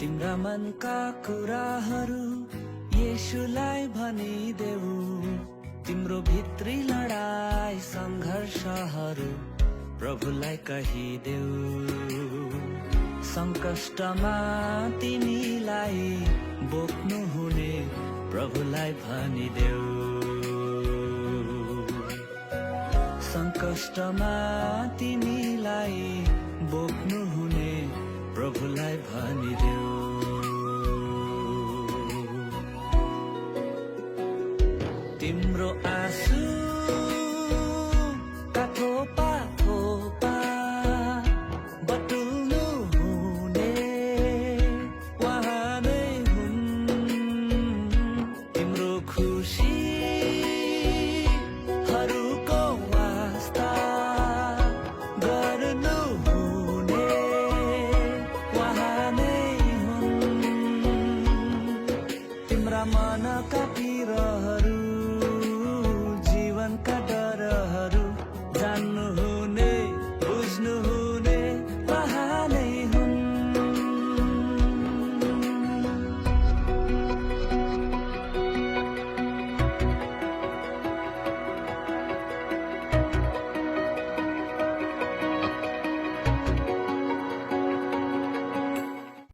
तिम्रा मनका कुराहरू येशूलाई भनिदेऊ। तिम्रो भित्री लडाई संघर्षहरू प्रभुलाई कहिदेऊ। संकष्टमा तिमीलाई बोक्नु हुने प्रभुलाई भनिदेऊ। संकष्टमा तिमीलाई बोक्नु हुने प्रभुलाई भनिदेऊ। तिम्रो आँसु थोपा थोपा बटुल्नु हुने उहाँ नै हुन्। तिम्रो खुसीहरूको वास्ता गर्नु हुने उहाँ नै हुन्। तिम्रा मनका